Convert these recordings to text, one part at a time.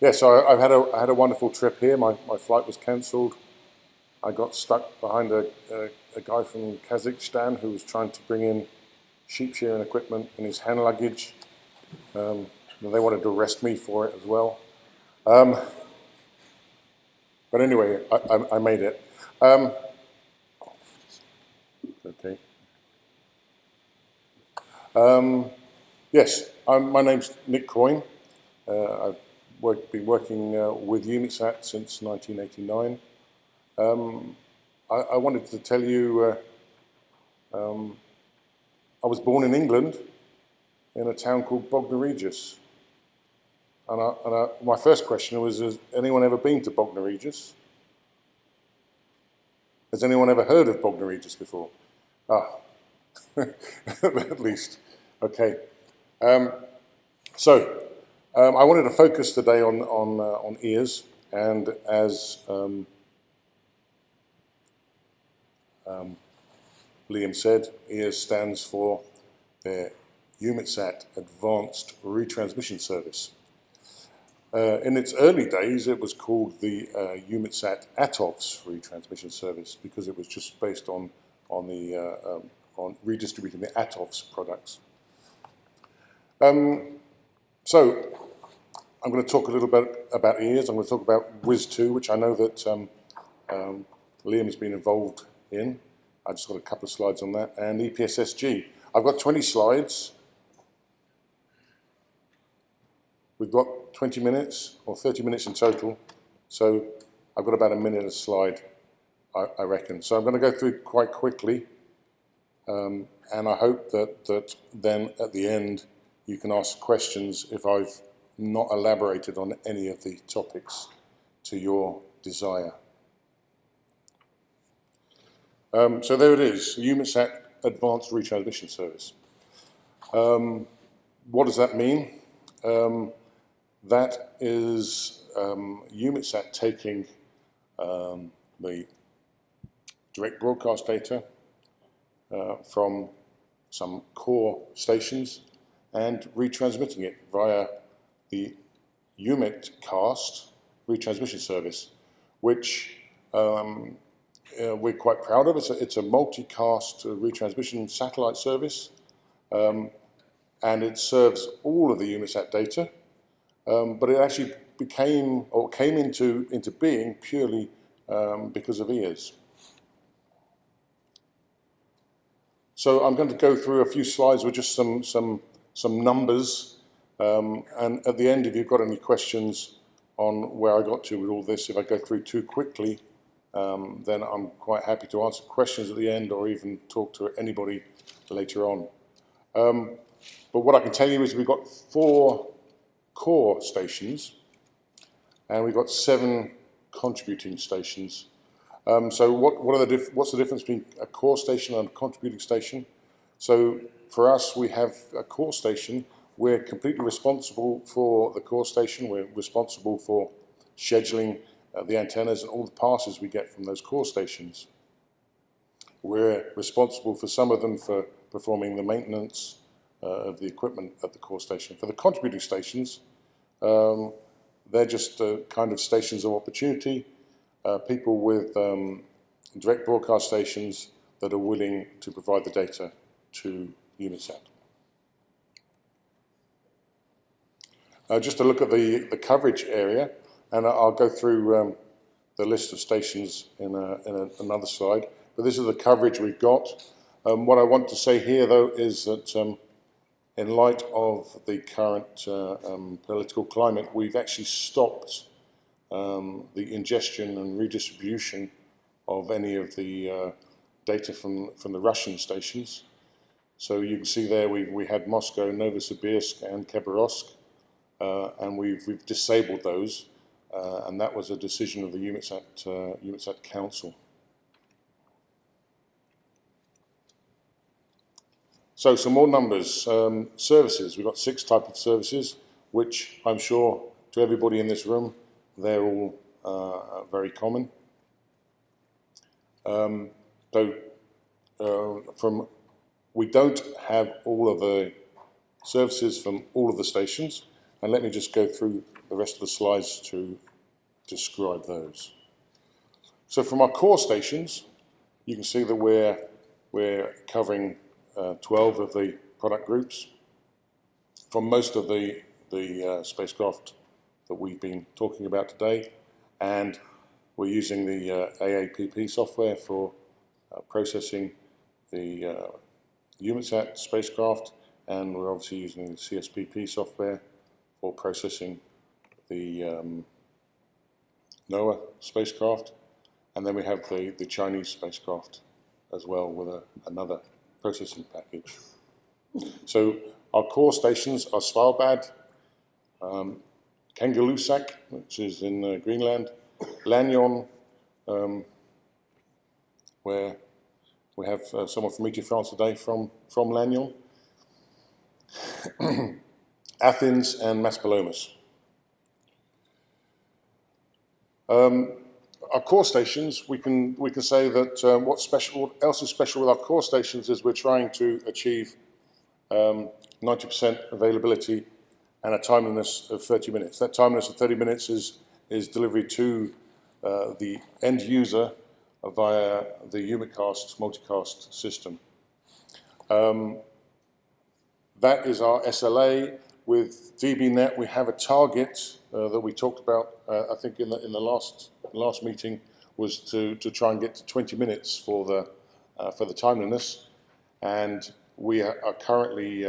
Yeah, so I had a wonderful trip here. My flight was cancelled. I got stuck behind a guy from Kazakhstan who was trying to bring in sheep shearing equipment in his hand luggage. And they wanted to arrest me for it as well. But anyway, I made it. Okay. Yes, my name's Nick Coyne. I've been working with EUMETSAT since 1989. I wanted to tell you, I was born in England in a town called Bognor Regis. And my first question was, has anyone ever been to Bognor Regis? Has anyone ever heard of Bognor Regis before? Ah, at least. Okay. So, I wanted to focus today on EARS, and as Liam said, EARS stands for the EUMETSAT Advanced Retransmission Service. In its early days, it was called the EUMETSAT ATOVS Retransmission Service because it was just based on redistributing the ATOVS products. So I'm going to talk a little bit about EARS. I'm going to talk about WIS2, which I know that Liam has been involved in. I just got a couple of slides on that, and EPS-SG. I've got 20 slides. We've got 20 minutes or 30 minutes in total, so I've got about a minute a slide, I reckon. So I'm going to go through quite quickly, and I hope that then at the end you can ask questions if I've not elaborated on any of the topics to your desire. So there it is, EUMETSAT Advanced Retransmission Service. What does that mean? That is EUMETSAT taking the direct broadcast data from some core stations and retransmitting it via the EUMETCast retransmission service, which we're quite proud of. It's a multicast retransmission satellite service, and it serves all of the EUMETSAT data, but it actually came into being purely because of EARS. So I'm going to go through a few slides with just some numbers, and at the end, if you've got any questions on where I got to with all this, if I go through too quickly, then I'm quite happy to answer questions at the end or even talk to anybody later on. But what I can tell you is we've got 4 core stations and we've got 7 contributing stations. So what's the difference between a core station and a contributing station? So for us, we have a core station. We're completely responsible for the core station. We're responsible for scheduling the antennas and all the passes we get from those core stations. We're responsible for some of them for performing the maintenance of the equipment at the core station. For the contributing stations, they're just kind of stations of opportunity, people with direct broadcast stations that are willing to provide the data to EUMETSAT. Just to look at the coverage area, and I'll go through the list of stations in another slide, but this is the coverage we've got. What I want to say here, though, is that in light of the current political climate, we've actually stopped the ingestion and redistribution of any of the data from the Russian stations. So you can see there we had Moscow, Novosibirsk and Khabarovsk, and we've disabled those, and that was a decision of the EUMETSAT Council. So some more numbers. Services, we've got 6 types of services, which I'm sure to everybody in this room, they're all very common. We don't have all of the services from all of the stations. And let me just go through the rest of the slides to describe those. So from our core stations, you can see that we're covering 12 of the product groups from most of the spacecraft that we've been talking about today, and we're using the AAPP software for processing the EUMETSAT spacecraft, and we're obviously using the CSPP software for processing the NOAA spacecraft, and then we have the Chinese spacecraft as well with another processing package. So our core stations are Svalbard, Kangerlussuaq, which is in Greenland, Lannion, where we have someone from ET France today from Lannion, Athens, and Maspalomas. Our core stations, we can say that what else is special with our core stations is we're trying to achieve 90% availability and a timeliness of 30 minutes. That timeliness of 30 minutes is delivery to the end user via the EUMETCast multicast system. That is our SLA. With DBNet, we have a target that we talked about, I think in the last meeting, was to try and get to 20 minutes for the timeliness, and we are currently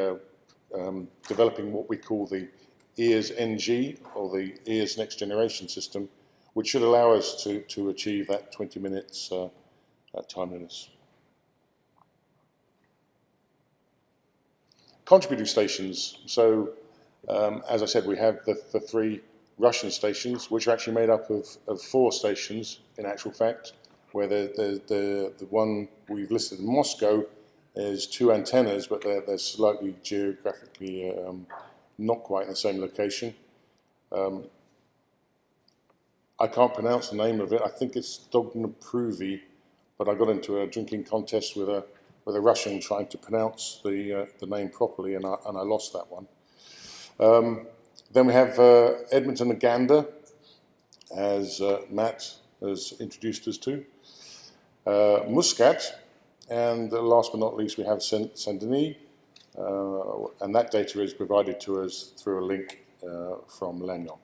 developing what we call the EPS-SG, or the EPS Next Generation system, which should allow us to achieve that 20 minutes timeliness. Contributing stations. So, as I said, we have the 3 Russian stations, which are actually made up of 4 stations, in actual fact, where the one we've listed in Moscow is 2 antennas, but they're slightly geographically not quite in the same location. I can't pronounce the name of it. I think it's Dognaprovi, but I got into a drinking contest with a Russian trying to pronounce the name properly, and I lost that one. Then we have Edmonton and Gander, as Matt has introduced us to, Muscat, and last but not least we have Saint-Denis, and that data is provided to us through a link from Lannion.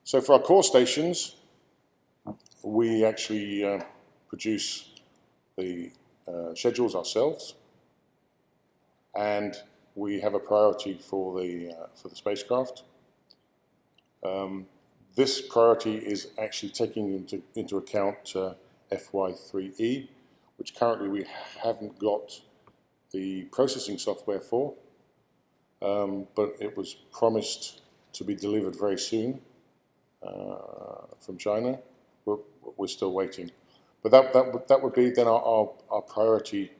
So for our core stations, we actually produce the schedules ourselves, and we have a priority for the spacecraft. This priority is actually taking into account FY3E, which currently we haven't got the processing software for, but it was promised to be delivered very soon from China. We're still waiting, but that would be then our priority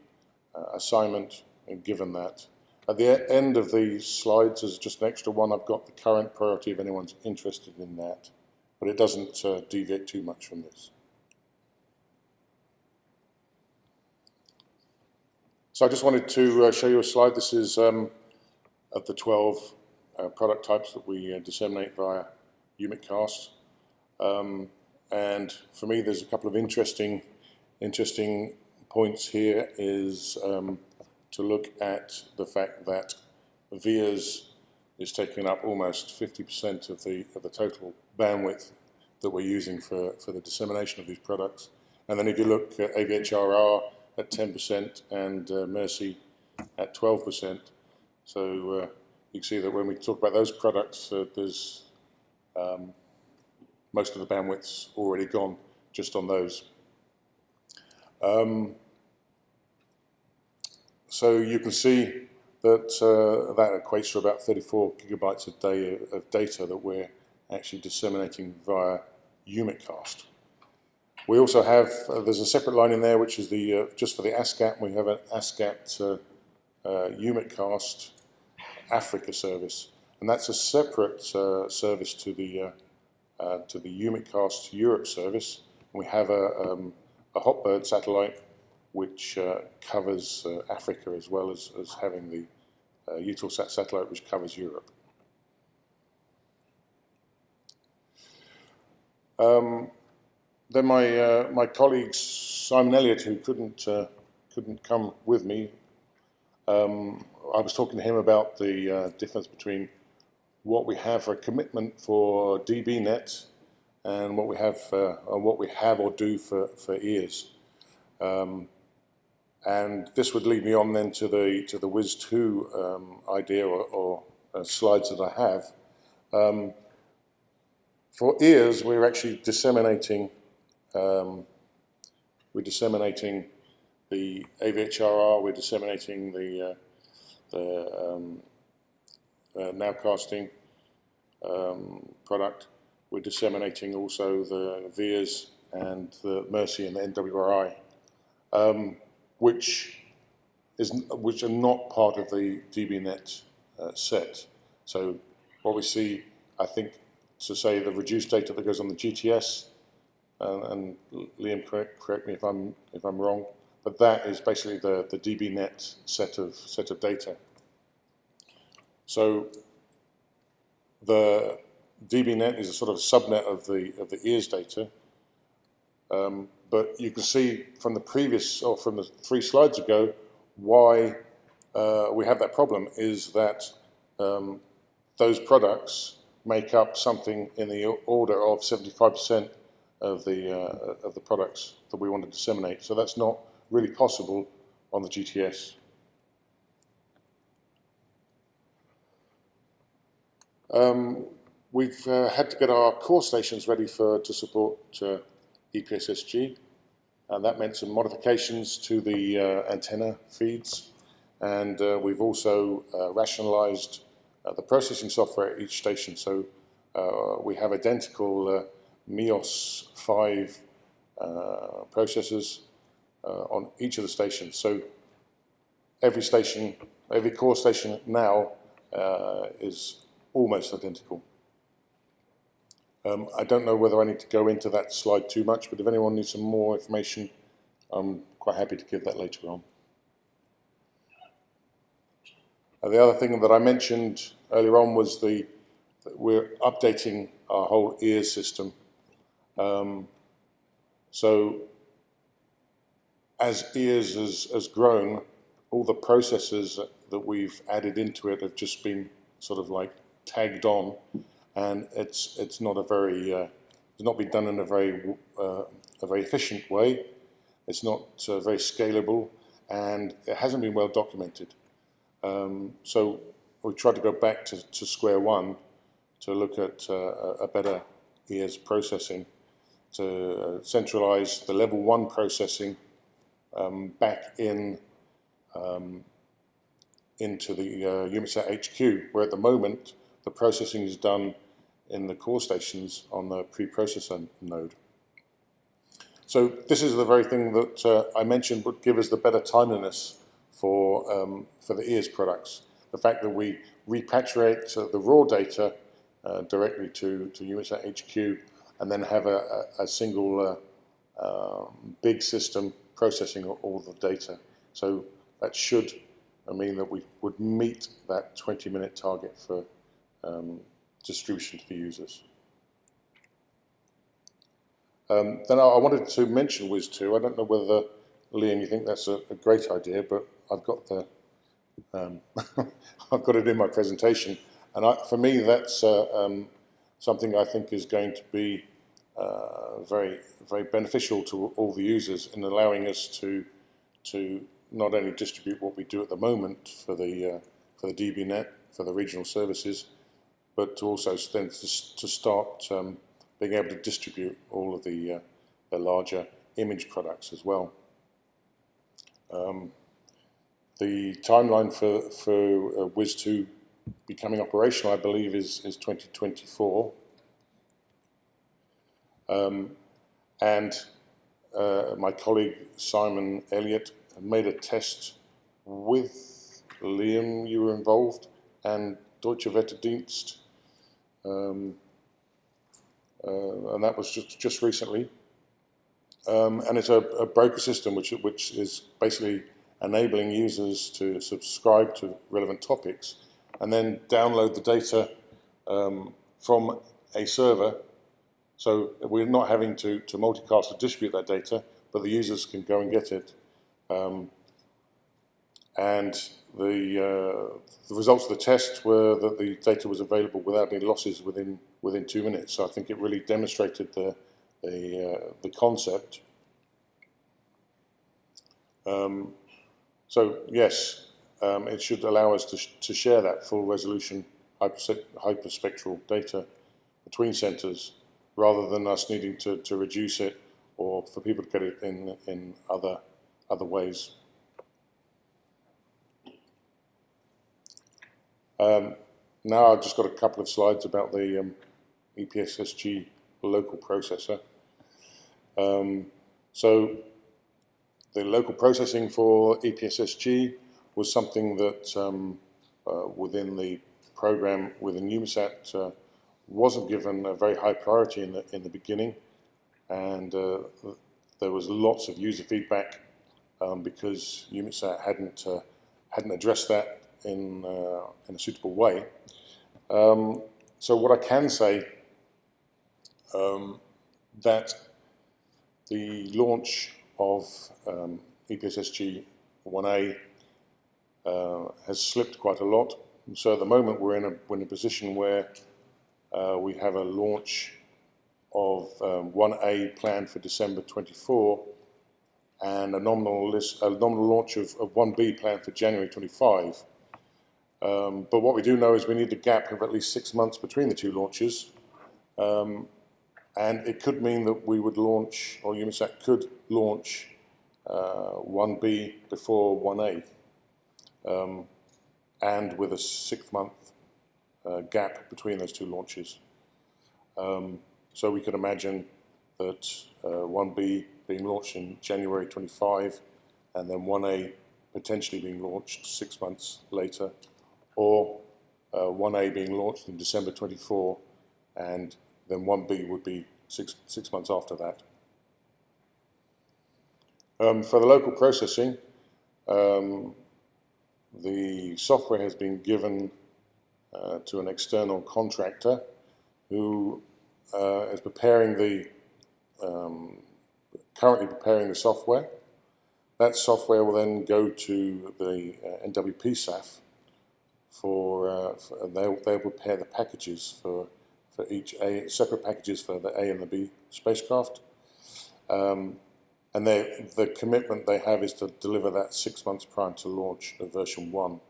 assignment. And given that, at the end of these slides, as just an extra one, I've got the current priority if anyone's interested in that, but it doesn't deviate too much from this. So I just wanted to show you a slide. This is of the 12 product types that we disseminate via EUMETCast. And for me, there's a couple of interesting points here. Is to look at the fact that VIAs is taking up almost 50% of the total bandwidth that we're using for the dissemination of these products. And then if you look at AVHRR at 10% and Mercy at 12%, so you can see that when we talk about those products, there's most of the bandwidth's already gone just on those. So you can see that that equates to about 34 gigabytes a day of data that we're actually disseminating via EUMETCast. We also have, there's a separate line in there which is the just for the ASCAP. We have an ASCAP EUMETCast Africa service, and that's a separate service to the EUMETCast Europe service. We have a Hotbird satellite which covers Africa as well as having Eutelsat satellite, which covers Europe. Then my colleague Simon Elliott, who couldn't come with me, I was talking to him about the difference between what we have for a commitment for DBNet and what we have or do for EARS. And this would lead me on then to the WIS2 idea or slides that I have. For EARS, we're actually disseminating the AVHRR, we're disseminating the nowcasting product. We're disseminating also the VIAs and the Mercy and the NWRI, which are not part of the DBNet set. So what we see, I think, to say the reduced data that goes on the GTS, and Liam, correct me if I'm wrong, but that is basically the DBNet set of data. So the DBNet is a sort of subnet of the EARS data, but you can see from the previous, or from the 3 slides ago, why we have that problem is that those products make up something in the order of 75% of the products that we want to disseminate. So that's not really possible on the GTS. We've had to get our core stations ready to support EPS-SG, and that meant some modifications to the antenna feeds, and we've also rationalized the processing software at each station. So we have identical MEOS 5 processors on each of the stations. So every core station now is almost identical. I don't know whether I need to go into that slide too much, but if anyone needs some more information, I'm quite happy to give that later on. The other thing that I mentioned earlier on was that we're updating our whole EARS system. So as EARS has grown, all the processes that we've added into it have just been sort of like tagged on, and it's not been done in a very efficient way. It's not very scalable, and it hasn't been well documented. So we tried to go back to square one to look at a better EARS processing, to centralize the level 1 processing back into the EUMETSAT HQ, where at the moment the processing is done in the core stations on the preprocessor node. So this is the very thing that I mentioned would give us the better timeliness for the EARS products. The fact that we repatriate the raw data directly to EUMETSAT HQ, and then have a single big system processing all the data. So that should mean that we would meet that 20-minute target for distribution to the users. Then I wanted to mention WIS2. I don't know whether, Liam, you think that's a great idea, but I've got I've got it in my presentation, and for me that's something I think is going to be very, very beneficial to all the users in allowing us to not only distribute what we do at the moment for the DBNet, for the regional services, but to also then to start being able to distribute all of the larger image products as well. The timeline for WIS2 becoming operational, I believe, is 2024. And my colleague Simon Elliott made a test with Liam, you were involved, and Deutsche Wetterdienst, and that was just recently. And it's a broker system which is basically enabling users to subscribe to relevant topics and then download the data from a server. So we're not having to multicast or distribute that data, but the users can go and get it. And the results of the test were that the data was available without any losses within 2 minutes. So I think it really demonstrated the concept. So yes, it should allow us to share that full resolution hyperspectral data between centres, rather than us needing to reduce it or for people to get it in other ways. Now I've just got a couple of slides about the EPS-SG local processor. So the local processing for EPS-SG was something that within the program within EUMETSAT wasn't given a very high priority in the beginning, and there was lots of user feedback because EUMETSAT hadn't addressed that in a suitable way. So what I can say that the launch of EPS-SG 1A has slipped quite a lot. So at the moment we're in a position where we have a launch of 1A planned for December 24 and a nominal launch of 1B planned for January 25. But what we do know is we need a gap of at least 6 months between the two launches. And it could mean that we would launch, or EUMETSAT could launch 1B before 1A, and with a 6-month gap between those two launches. So we could imagine that 1B being launched in January 25, and then 1A potentially being launched 6 months later, or 1A being launched in December 24, and then 1B would be six months after that. For the local processing, the software has been given to an external contractor who is currently preparing the software. That software will then go to the NWPSAF they'll prepare the packages for each separate packages for the A and the B spacecraft. And the commitment they have is to deliver that 6 months prior to launch of version 1.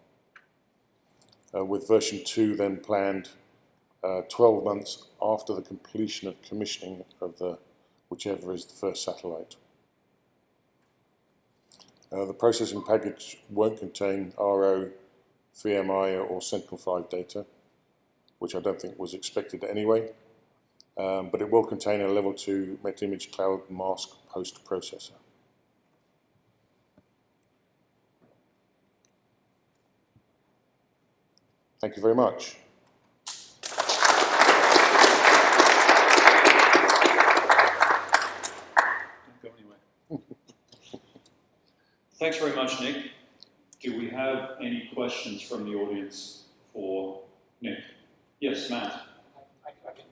With version 2 then planned 12 months after the completion of commissioning of whichever is the first satellite. The processing package won't contain RO, 3MI or Sentinel-5 data, which I don't think was expected anyway, but it will contain a level 2 met-image cloud mask post-processor. Thank you very much. Don't go anywhere. Thanks very much, Nick. Do we have any questions from the audience for Nick? Yes, Matt. I can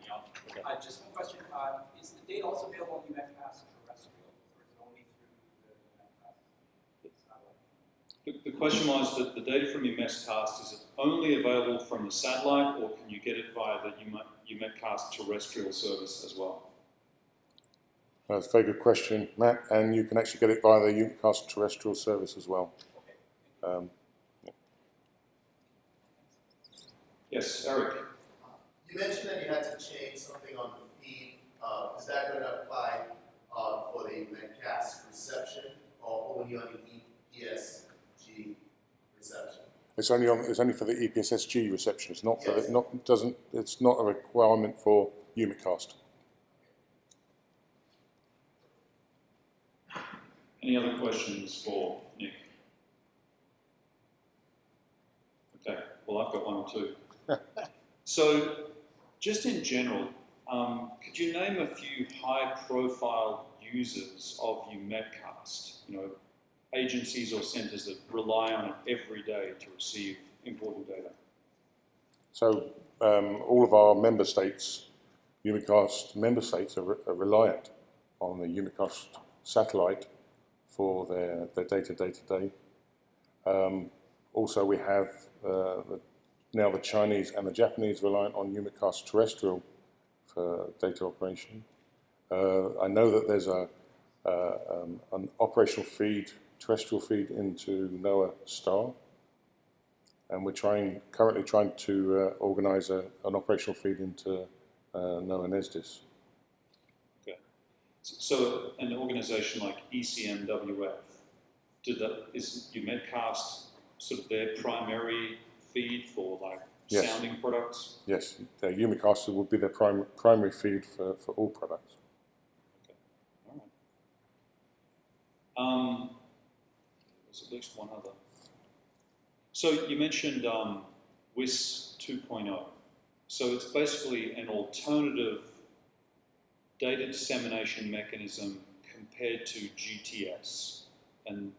yell. Okay. Just one question. Is the data also available on EUMETCast terrestrial, or is it only through the satellite? The question was that the data from EUMETCast, is it only available from the satellite, or can you get it via the EUMETCast terrestrial service as well? That's a very good question, Matt, and you can actually get it via the EUMETCast terrestrial service as well. Yeah. Yes, Eric. You mentioned that you had to change something on the feed. Is that going to apply for the EUMETCast reception or only on the EPS-SG reception? It's only for the EPS-SG reception. It's not for it's not a requirement for EUMETCast. Any other questions for Nick? Okay, well, I've got one or two. So, just in general, could you name a few high-profile users of EUMETCast? You know, agencies or centres that rely on it every day to receive important data? So all of our member states, EUMETCast member states, are reliant on the EUMETCast satellite for their data day-to-day. Also, we have now the Chinese and the Japanese reliant on EUMETCast terrestrial for data operation. I know that there's an operational feed, terrestrial feed into NOAA STAR, and we're currently trying to organise an operational feed into NOAA NESDIS. Okay. So an organisation like ECMWF, is EUMETCast sort of their primary feed for like Yes. sounding products? Yes, the EUMETCast would be their primary feed for all products. Okay. All right. There's at least one other. So you mentioned WIS 2.0. So it's basically an alternative data dissemination mechanism compared to GTS. And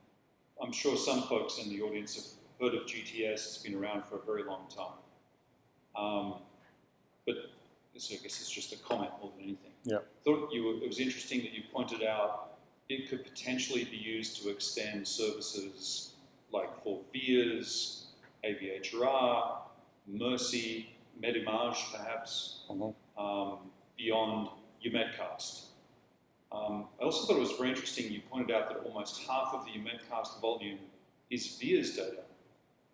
I'm sure some folks in the audience have heard of GTS. It's been around for a very long time. But this, I guess, is just a comment more than anything. Yeah. Thought it was interesting that you pointed out it could potentially be used to extend services like for VIAs, AVHR, Mercy, Medimage perhaps, beyond EUMETCast. I also thought it was very interesting you pointed out that almost half of the EUMETCast volume is VIAs data.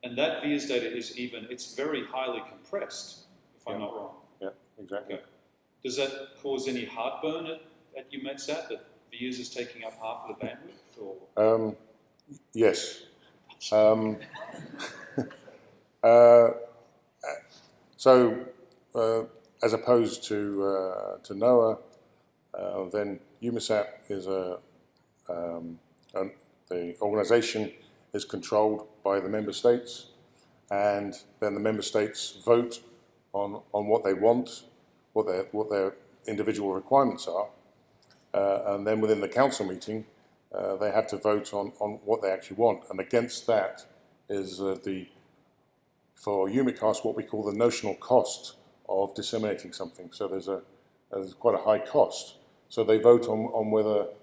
And that VIAs data it's very highly compressed, if I'm not wrong. Yeah, exactly. Okay. Does that cause any heartburn at EUMETSAT that VIAs is taking up half of the bandwidth? Or? Yes. As opposed to NOAA, then EUMETSAT is the organisation is controlled by the member states, and then the member states vote on what they want, what their individual requirements are, and then within the council meeting, they have to vote on what they actually want. And against that is for EUMETCast, what we call the notional cost of disseminating something. So there's quite a high cost. So they vote on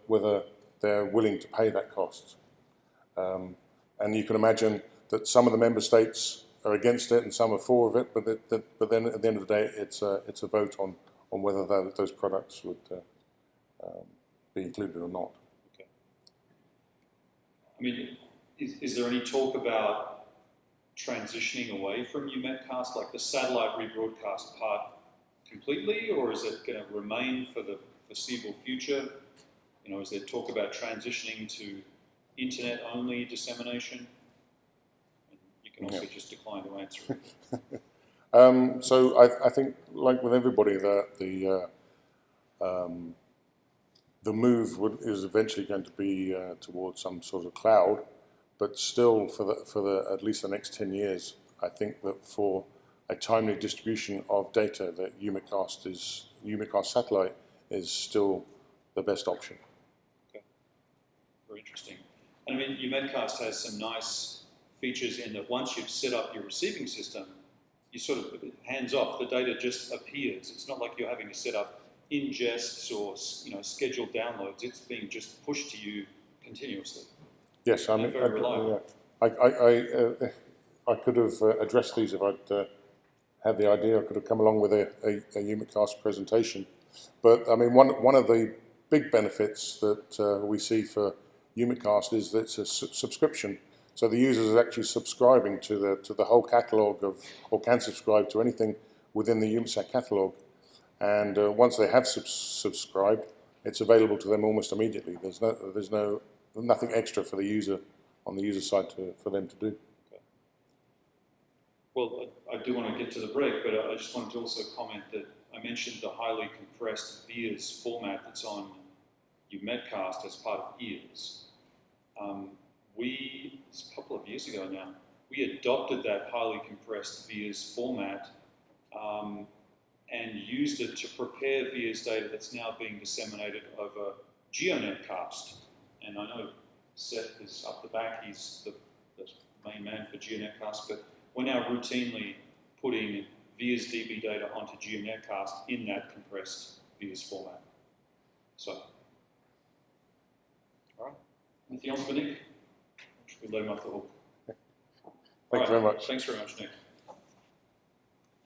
whether they're willing to pay that cost. And you can imagine that some of the member states are against it and some are for it, but then at the end of the day, it's a vote on whether those products would be included or not. Okay. I mean, is there any talk about transitioning away from EUMETCast, like the satellite rebroadcast part completely, or is it going to remain for the foreseeable future? You know, is there talk about transitioning to internet-only dissemination? And you can also just decline to answer it. So I think, like with everybody, that the move is eventually going to be towards some sort of cloud, but still for at least the next 10 years, I think that for a timely distribution of data, that EUMETCast satellite is still the best option. Okay, very interesting. And I mean, EUMETCast has some nice features in that once you've set up your receiving system, you sort of hands off. The data just appears. It's not like you're having to set up ingests or scheduled downloads. It's being just pushed to you continuously. Yes, I mean, very reliable. I could have addressed these if I'd had the idea. I could have come along with a EUMETCast presentation. But I mean, one of the big benefits that we see for EUMETCast is that it's a subscription. So the users are actually subscribing to the whole catalogue or can subscribe to anything within the EUMETSAT catalogue. And once they have subscribed, it's available to them almost immediately. There's nothing extra for the user on the user side for them to do. Okay. Well, I do want to get to the break, but I just wanted to also comment that I mentioned the highly compressed VIAs format that's on EUMETCast as part of EARS. It's a couple of years ago now, we adopted that highly compressed VIAs format and used it to prepare VIAs data that's now being disseminated over GeoNetcast. And I know Seth is up the back, he's the main man for EUMETCast, but we're now routinely putting VIA's DB data onto EUMETCast in that compressed VIA's format. So, all right. Anything else for Nick? Should we let him off the hook? Thank you very much. Thanks very much, Nick.